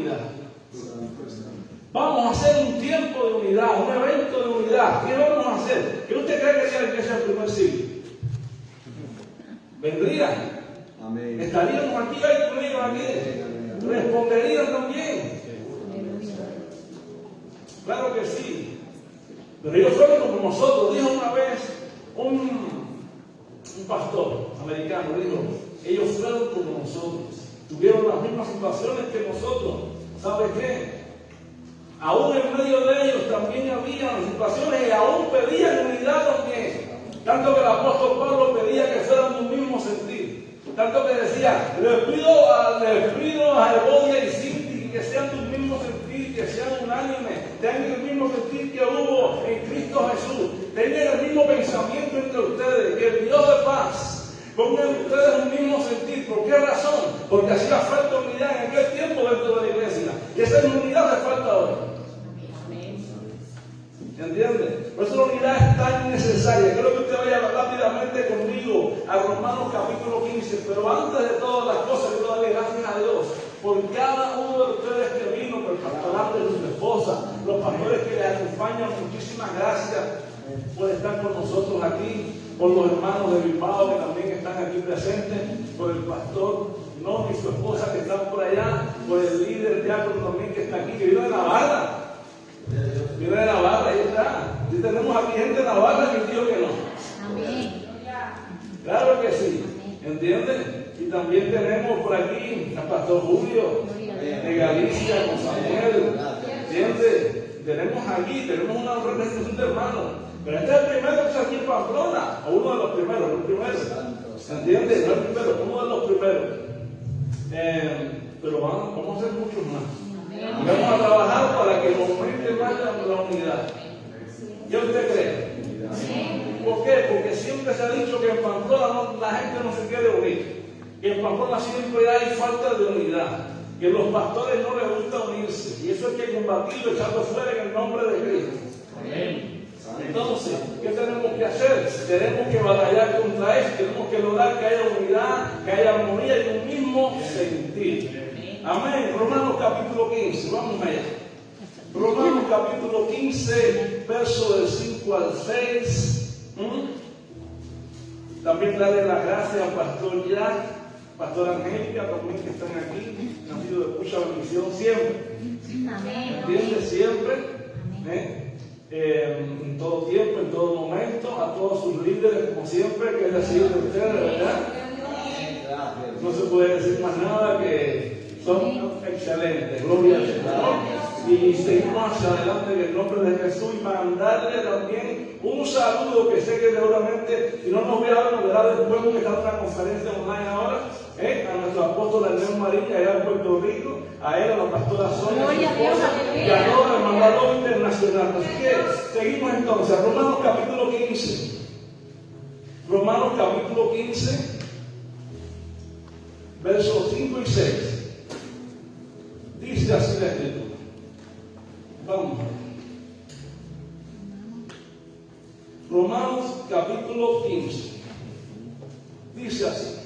unidad. Vamos a hacer un tiempo de unidad, un evento de unidad. ¿Qué vamos a hacer? ¿Qué usted cree que haría la iglesia del primer siglo? ¿Vendrían? Amén. ¿Estaríamos aquí hoy con ellos aquí? ¿Responderían también? Claro que sí. Pero ellos fueron como nosotros. Dijo una vez un pastor americano, dijo, ellos fueron como nosotros. Tuvieron las mismas situaciones que nosotros. ¿Sabe qué? Aún en medio de ellos también había situaciones y aún pedían unidad también. Tanto que el apóstol Pablo pedía que fueran de un mismo sentir. Tanto que decía, les pido a Evodia y Sinti que sean de un mismo sentir, que sean unánimes, tengan el mismo sentir que hubo en Cristo Jesús, tengan el mismo pensamiento entre ustedes, que el Dios de paz ponga en ustedes un mismo sentir. ¿Por qué razón? Porque hacía falta unidad en aquel tiempo dentro de la iglesia. Y esa unidad le falta hoy. ¿Entiende? Por eso la unidad es tan necesaria. Quiero que usted vaya rápidamente conmigo a Romanos capítulo 15. Pero antes de todas las cosas, quiero darle gracias a Dios por cada uno de ustedes que vino, por el pastorato de su esposa, los pastores que le acompañan. Muchísimas gracias por estar con nosotros aquí, por los hermanos de Bilbao que también están aquí presentes, por el pastor No y su esposa que están por allá, por el líder diácono también que está aquí, que vino de Navarra. Viene de Navarra, ahí está. Si tenemos aquí gente de Navarra que dijo que no. Amén. Claro que sí. ¿Entienden? Y también tenemos por aquí al pastor Julio de Galicia con Samuel. ¿Entiendes? Tenemos aquí, tenemos una representación de hermanos. Pero este es el primero que está aquí en Pamplona, o uno de los primeros, no el primero. ¿Entiendes? No el primero, uno de los primeros. Pero vamos a hacer muchos más. Vamos a trabajar para que aumente más la unidad. ¿Qué usted cree? ¿Por qué? Porque siempre se ha dicho que en Pamplona la gente no se quiere unir. Que en Pamplona siempre hay falta de unidad. Que los pastores no les gusta unirse. Y eso hay que combatirlo echando fuera en el nombre de Cristo. Amén. Entonces, ¿qué tenemos que hacer? Tenemos que batallar contra eso. Tenemos que lograr que haya unidad, que haya armonía y un mismo sentir. Amén. Romanos capítulo 15. Vamos allá. Romanos capítulo 15, verso del 5 al 6. También darle las gracias al pastor Jack, pastor Angélica, también que están aquí. Han sido de mucha bendición siempre. Amén. ¿Entiendes? Siempre. En todo tiempo, en todo momento, a todos sus líderes, como siempre, que es decir de ustedes, ¿verdad? No se puede decir más nada que son excelentes, gloria al Señor. Y seguimos hacia adelante en el nombre de Jesús y mandarle también un saludo que sé que seguramente, si no nos ve ahora, nos verá después porque está en una conferencia online ahora, a nuestro apóstol Hernán María allá en Puerto Rico, a él, a la pastora Sonia, su esposa, y a toda la hermandad internacional. Así que seguimos entonces, Romanos capítulo 15. Romanos capítulo 15, versos 5 y 6. Dice así la Escritura. Vamos. Romanos capítulo 15. Dice así.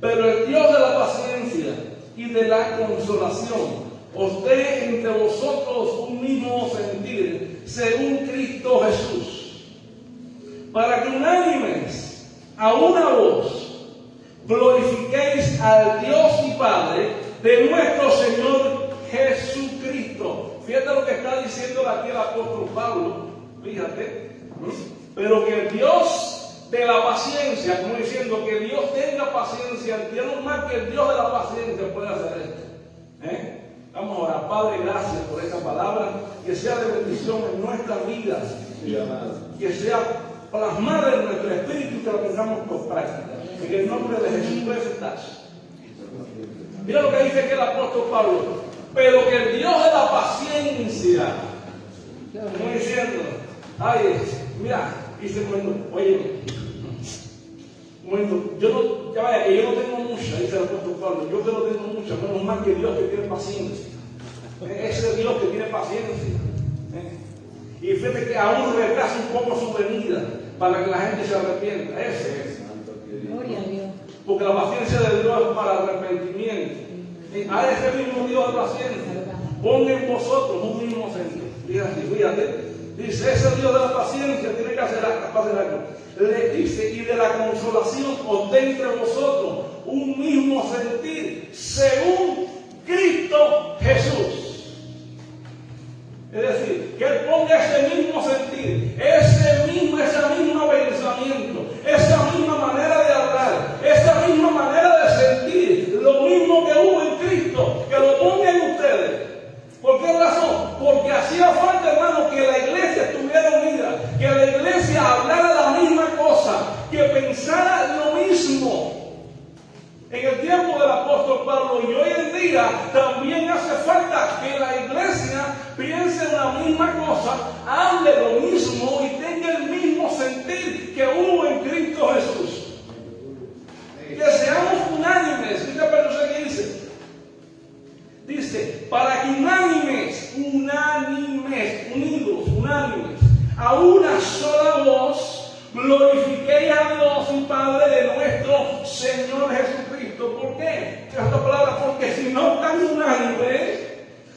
Pero el Dios de la paciencia y de la consolación os dé entre vosotros un mismo sentir, según Cristo Jesús, para que unánimes a una voz glorifiquéis al Dios y Padre de nuestro Señor Jesucristo. Fíjate lo que está diciendo aquí el apóstol Pablo. Fíjate. Pero que el Dios de la paciencia, como diciendo que Dios tenga paciencia, entiendo más que el Dios de la paciencia puede hacer esto. Vamos a orar. Padre, gracias por esta palabra, que sea de bendición en nuestras vidas, que sea plasmada en nuestro espíritu y que lo tengamos por práctica. En el nombre de Jesús, puedes estar. Mira lo que dice aquí el apóstol Pablo. Pero que el Dios de la paciencia, como diciendo, ay, mira, dice, oye, un momento, yo no tengo mucha, dice el apóstol Pablo, yo que no tengo mucha, menos mal que Dios que tiene paciencia. Ese Dios que tiene paciencia. Y fíjate que aún retrasa un poco su venida para que la gente se arrepienta. Ese es. Gloria a Dios. Porque la paciencia de Dios es para arrepentimiento. a ese mismo Dios de paciencia, ponga en vosotros un mismo sentir. Fíjate, dice, ese Dios de la paciencia tiene que hacer algo. Le dice, y de la consolación os dé entre vosotros un mismo sentir, según Cristo Jesús. Es decir, que Él ponga ese mismo sentir, ese mismo pensamiento, esa misma manera de hablar, esa misma manera de sentir, lo mismo que hubo en Cristo, que lo ponga en ustedes. ¿Por qué razón? Porque hacía falta, hermano, que la iglesia estuviera unida, que la iglesia hablara la misma cosa, que pensara lo mismo. En el tiempo del apóstol Pablo y hoy en día también hace falta que la iglesia piense en la misma cosa, hable lo mismo y tenga el mismo sentir que hubo en Cristo Jesús. Que seamos unánimes. Fíjate pero qué dice. Dice, para que unánimes, unidos, unánimes, a una sola voz, glorifiquéis a Dios y Padre de nuestro Señor Jesucristo. ¿Por qué? Esta palabra, porque si no están unánimes,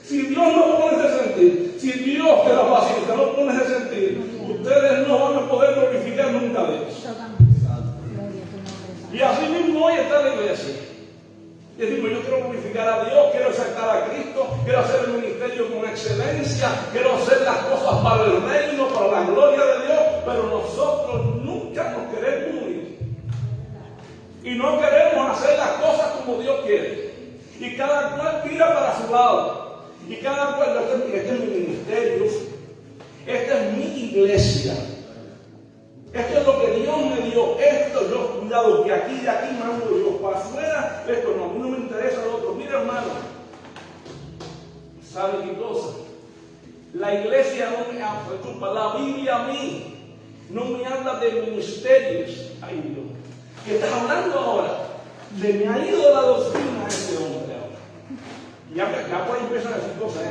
si Dios no pone ese sentir, si Dios de la paciencia no pone ese sentir, ustedes no van a poder glorificar nunca a Dios. Y así mismo hoy está la iglesia. Y decimos, yo quiero glorificar a Dios, quiero exaltar a Cristo, quiero hacer el ministerio con excelencia, quiero hacer las cosas para el reino, para la gloria de Dios, pero nosotros nunca nos queremos unir. Y no queremos hacer las cosas como Dios quiere. Y cada cual tira para su lado. Y cada cual, este es mi ministerio, esta es mi iglesia. Esto es lo que Dios me dio, esto yo, cuidado, que aquí de aquí mando yo, para afuera, esto no, a mí no me interesa lo otro. Mira hermano, ¿sabe qué cosa? La iglesia no me habla, disculpa, la Biblia a mí no me habla de ministerios. Ay Dios, ¿qué estás hablando ahora? Se me ha ido la doctrina a ese hombre ahora. Ya por ahí empiezan a decir cosas.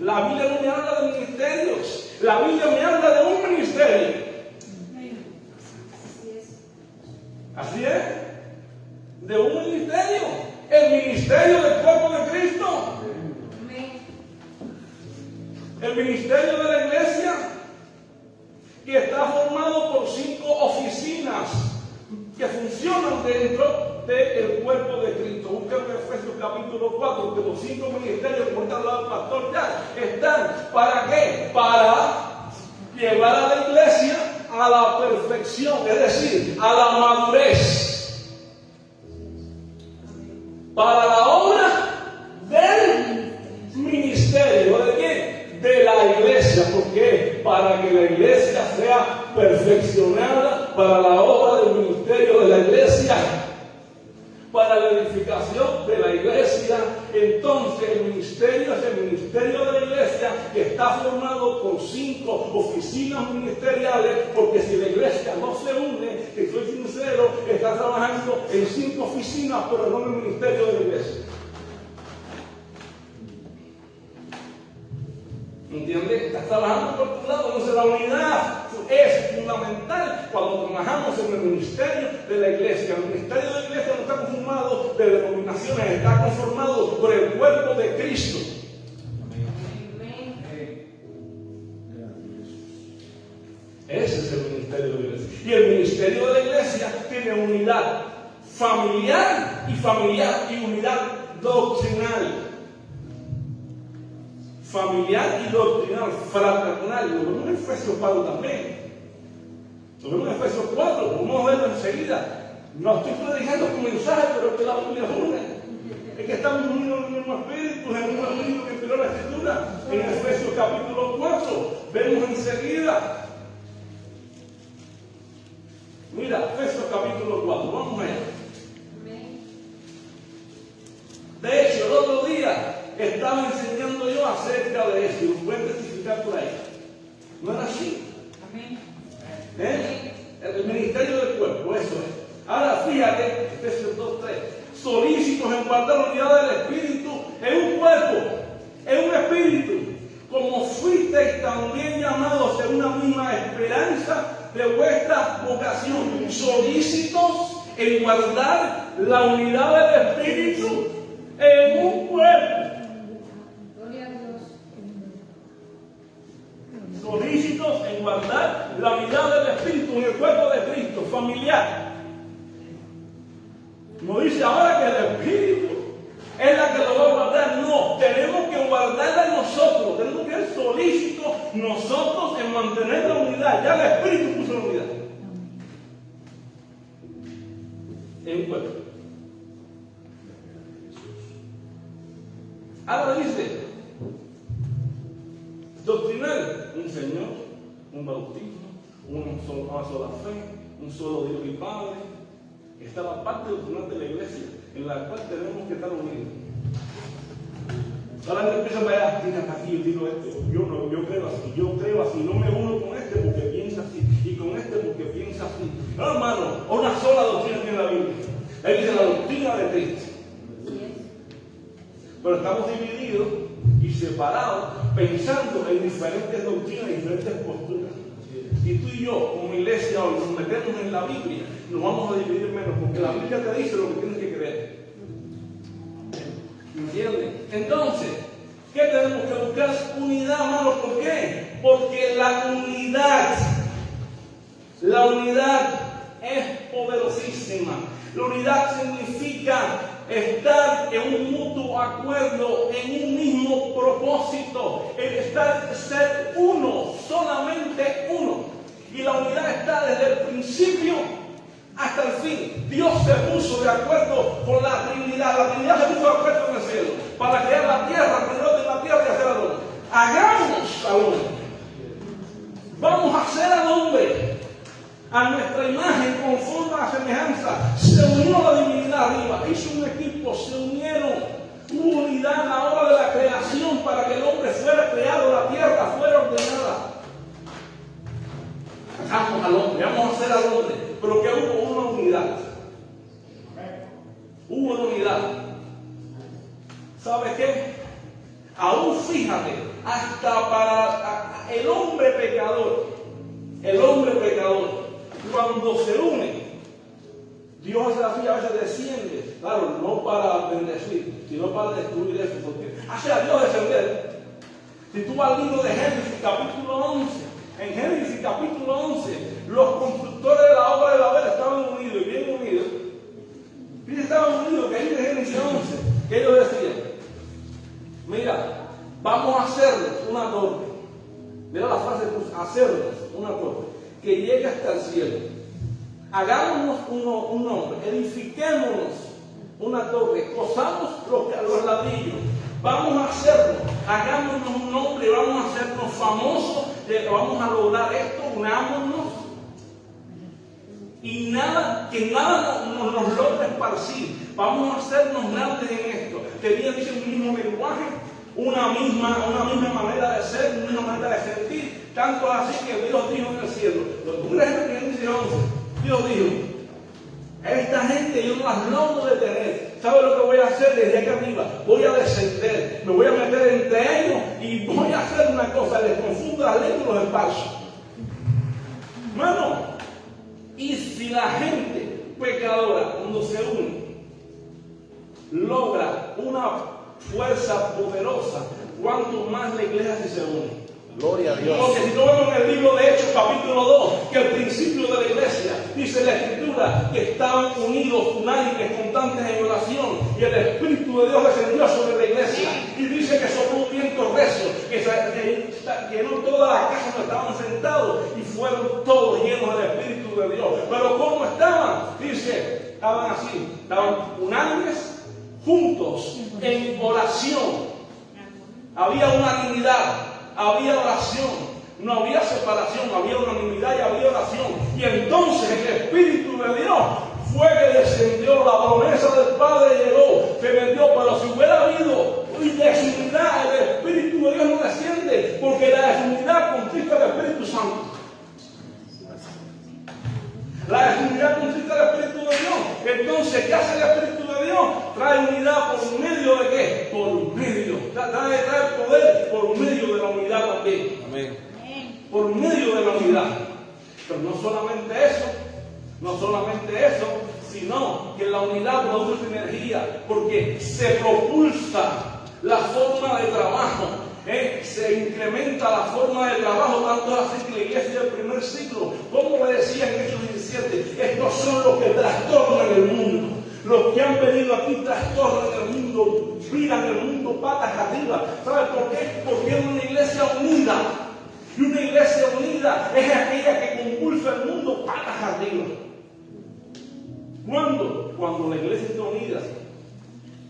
La Biblia no me habla de ministerios, la Biblia me habla de un ministerio. Así es, de un ministerio, el ministerio del cuerpo de Cristo, el ministerio de la iglesia, que está formado por 5 oficinas que funcionan dentro del cuerpo de Cristo. Busquen Efesios capítulo 4, que los 5 ministerios, como está hablando el pastor ya, están ¿para qué? Para llevar a la iglesia a la perfección, es decir, a la madurez, para la obra del ministerio. ¿De quién? De la iglesia. ¿Por qué? Para que la iglesia sea perfeccionada, para la obra del ministerio de la iglesia, para la edificación de la iglesia. Entonces el ministerio es el ministerio de la iglesia, que está formado por 5 oficinas ministeriales, porque si la iglesia no se une, que soy sincero, está trabajando en 5 oficinas, pero no en el ministerio de la iglesia. ¿Entiendes? Estás trabajando por tu lado. Entonces la unidad es fundamental cuando trabajamos en el ministerio de la iglesia. El ministerio de la iglesia no está conformado de denominaciones, está conformado por el cuerpo de Cristo. Ese es el ministerio de la iglesia. Y el ministerio de la iglesia tiene unidad familiar y unidad doctrinal. Familiar y doctrinal, fraternal. Lo vemos en Efesios 4 también. Lo vemos en Efesios 4, vamos a verlo enseguida. No estoy predicando un mensaje, pero que la Biblia es una. Es que estamos unidos en el mismo espíritu, en el mismo espíritu que inspiró la Escritura. En Efesios capítulo 4, vemos enseguida. Mira, Efesios capítulo 4, vamos allá. De hecho, el otro día estaba enseñando yo acerca de eso, y lo pueden testificar por ahí. ¿No era así? Amén. El ministerio del cuerpo, eso es. Ahora fíjate, Efesios 2:3. Solícitos en guardar la unidad del espíritu en un cuerpo, en un espíritu, como fuisteis también llamados en una misma esperanza de vuestra vocación. Solícitos en guardar la unidad del espíritu en un unidad, ya el Espíritu puso la unidad. En un cuerpo. Ahora dice, doctrinal, un Señor, un bautismo, una sola fe, un solo Dios y Padre. Esta es la parte doctrinal de la iglesia, en la cual tenemos que estar unidos. Ahora me empiezan a ver, mira, aquí yo digo esto, yo creo así, no me uno con este porque piensa así, y con este porque piensa así. No, hermano, una sola doctrina tiene la Biblia. Él dice la doctrina de Cristo. Pero estamos divididos y separados, pensando en diferentes doctrinas, diferentes posturas. Y tú y yo, como iglesia, hoy nos metemos en la Biblia, nos vamos a dividir menos, porque la Biblia te dice lo que tienes que creer. ¿Entiendes? Entonces, ¿qué tenemos que buscar? Unidad, hermano. ¿Por qué? Porque la unidad es poderosísima. La unidad significa estar en un mutuo acuerdo, en un mismo propósito, ser uno, solamente uno. Y la unidad está desde el principio hasta el fin. Dios se puso de acuerdo con la Trinidad. La Trinidad se puso de acuerdo con el cielo para crear la tierra, primero de la tierra y hacer al hombre. Hagamos al hombre. Vamos a hacer al hombre a nuestra imagen, conforme a la semejanza. Se unió la divinidad arriba, hizo un equipo, se unieron, hubo unidad en la hora de la creación para que el hombre fuera creado, la tierra fuera ordenada. Hagamos al hombre, vamos a hacer al hombre, pero que hubo una unidad. Hubo una unidad. ¿Sabe qué? Aún fíjate, hasta para el hombre pecador, cuando se une, Dios hace así, a veces desciende, claro, no para bendecir, sino para destruir eso, porque hace a Dios descender. Si tú vas al libro de Génesis, capítulo 11, en Génesis, capítulo 11, los constructores de la obra de Babel estaban unidos, y bien unidos. Y estaban unidos, que ahí en Génesis 11, que ellos decían, mira, vamos a hacerles una torre. Mira la frase, hacerles una torre que llegue hasta el cielo. Hagámonos un nombre, edifiquémonos una torre, cosamos los ladrillos, vamos a hacerlo, hagámonos un nombre, vamos a hacernos famosos, vamos a lograr esto, unámonos, y que nada nos logre esparcir, vamos a hacernos grandes en esto. Tenían un mismo lenguaje, una misma manera de ser, una misma manera de sentir, tanto así que Dios dijo en el cielo. ¿Tú crees que en Génesis 11? Dios dijo, esta gente yo no las logro detener. ¿Sabe lo que voy a hacer desde acá arriba? Voy a descender, me voy a meter entre ellos y voy a hacer una cosa, les confundo las lenguas y los esparzo. Hermano, y si la gente pecadora, cuando se une, logra una fuerza poderosa, cuanto más la iglesia se une. Gloria a Dios. Porque si no vemos en el libro de Hechos, capítulo 2, que al principio de la iglesia dice la Escritura que estaban unidos, unánimes, constantes en oración, y el Espíritu de Dios descendió sobre la iglesia. Y dice que sopló un viento recio, que llenó toda la casa donde estaban sentados, y fueron todos llenos del Espíritu de Dios. Pero ¿cómo estaban? Dice, estaban así, estaban unánimes, juntos, en oración. Había unanimidad. Había oración, no había separación, había unanimidad y había oración. Y entonces el Espíritu de Dios fue que descendió, la promesa del Padre llegó, se vendió. Pero si hubiera habido desunidad, el Espíritu de Dios no desciende, porque la desunidad consiste en el Espíritu Santo. La desunidad consiste en el Espíritu de Dios. Entonces, ¿qué hace el Espíritu de Dios? Trae unidad por medio de ¿qué? Por medio. Trae poder por medio de la unidad también. Amén. Por medio de la unidad. Pero no solamente eso, sino que la unidad produce energía, porque se propulsa la forma de trabajo. Se incrementa la forma de trabajo, tanto así que la iglesia del primer siglo, como le decía en Hechos 17, estos son los que trastornan el mundo. Los que han venido aquí trastornan el mundo, miran el mundo patas arriba. ¿Sabes por qué? Porque es una iglesia unida. Y una iglesia unida es aquella que compulsa al mundo patas arriba. ¿Cuándo? Cuando la iglesia está unida,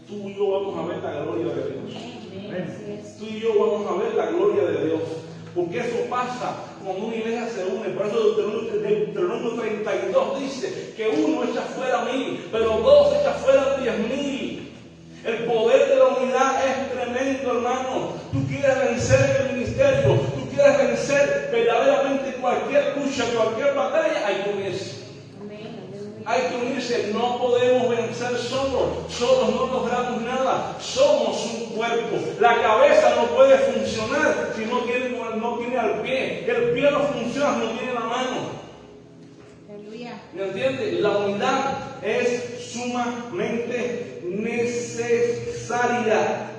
tú y yo vamos a ver la gloria de Dios. Tú y yo vamos a ver la gloria de Dios. Porque eso pasa cuando una iglesia se une. Por eso Deuteronomio 32 dice que uno echa fuera 1000, pero dos echa fuera 10,000. El poder de la unidad es tremendo, hermano. Tú quieres vencer el ministerio, tú quieres vencer verdaderamente cualquier lucha, cualquier batalla, hay que unirse. Hay que unirse, no podemos vencer solos no logramos nada, somos un cuerpo. La cabeza no puede funcionar si no tiene al pie, el pie no funciona si no tiene la mano. ¿Me entiendes? La unidad es sumamente necesaria.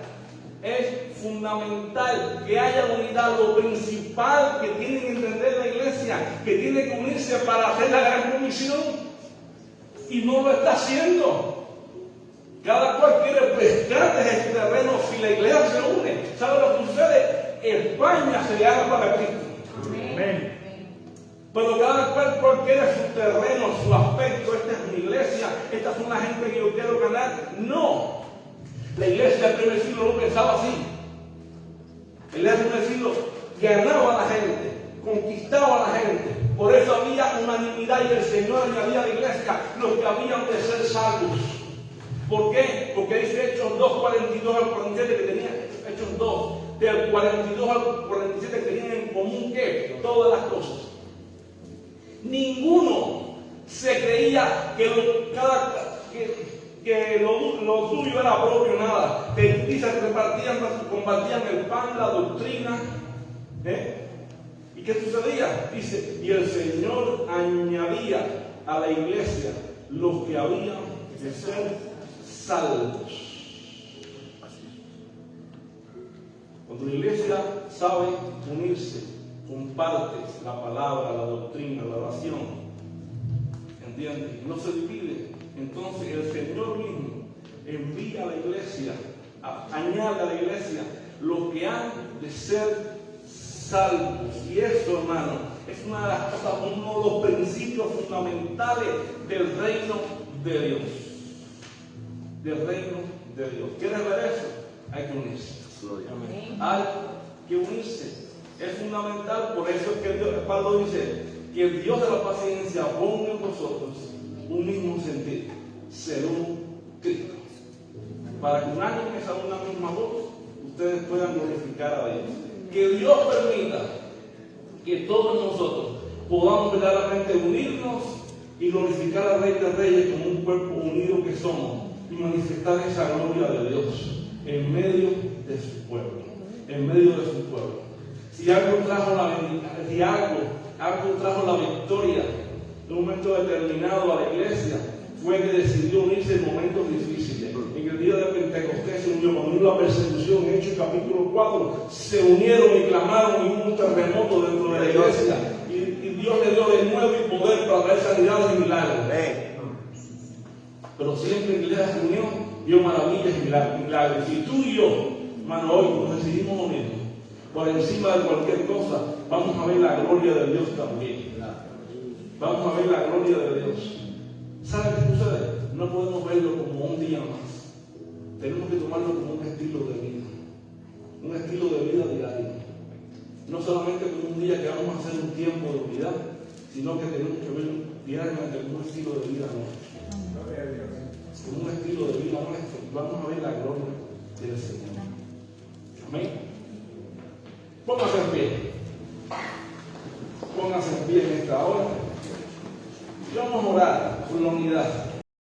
Es fundamental que haya unidad. Lo principal que tiene que entender la iglesia, que tiene que unirse para hacer la gran comisión. Y no lo está haciendo. Cada cual quiere pescar desde su terreno. Si la iglesia se une, ¿sabe lo que sucede? España se le haga para Cristo. Amén. Pero cada cual quiere su terreno, su aspecto. Esta es mi iglesia, esta es una gente que yo quiero ganar. No. La iglesia del primer siglo no pensaba así. La iglesia del primer siglo ganaba a la gente, conquistaba a la gente. Por eso había unanimidad y el Señor añadía a la iglesia los que habían de ser salvos. ¿Por qué? Porque dice Hechos 2, 42 al 47 que tenían, Hechos 2, del 42 al 47 que tenían en común que todas las cosas. Ninguno se creía que lo suyo era propio, nada. Dice, compartían el pan, la doctrina. ¿Y qué sucedía? Dice, y el Señor añadía a la iglesia los que habían de ser salvos. Cuando la iglesia sabe unirse, comparte la palabra, la doctrina, la oración, ¿entiendes? No se divide. Entonces el Señor mismo envía a la iglesia, añade a la iglesia los que han de ser salvos. Y eso, hermano, es una de las cosas, uno de los principios fundamentales del reino de Dios. Del reino de Dios. ¿Quieres ver eso? Hay que unirse. Amén. Hay que unirse. Es fundamental, por eso es que Pablo dice que el Dios de la paciencia ponga en vosotros un mismo sentir, según Cristo, para que unánimes a una misma voz ustedes puedan glorificar a Dios. Que Dios permita que todos nosotros podamos verdaderamente unirnos y glorificar al Rey de Reyes como un cuerpo unido que somos y manifestar esa gloria de Dios en medio de su pueblo, en medio de su pueblo. Si algo trajo la victoria en un momento determinado a la iglesia, fue que decidió unirse en momentos difíciles. En el día de Pentecostés se unió, cuando vino la persecución, en Hechos capítulo 4, se unieron y clamaron y hubo un terremoto dentro de la iglesia. Y Dios le dio de nuevo y poder para traer sanidades y milagros. Pero siempre la iglesia se unió, vio maravillas y milagros. Y tú y yo, hermano, hoy nos decidimos unirnos por encima de cualquier cosa, vamos a ver la gloria de Dios también. Vamos a ver la gloria de Dios. ¿Sabe qué sucede? No podemos verlo como un día más. Tenemos que tomarlo como un estilo de vida. Un estilo de vida diario. No solamente como un día que vamos a hacer un tiempo de unidad, sino que tenemos que verlo diariamente como un estilo de vida nuestro. Como un estilo de vida nuestro. Y vamos a ver la gloria del Señor. Amén. Póngase en pie. Póngase en pie en esta hora. Y vamos a orar por la unidad.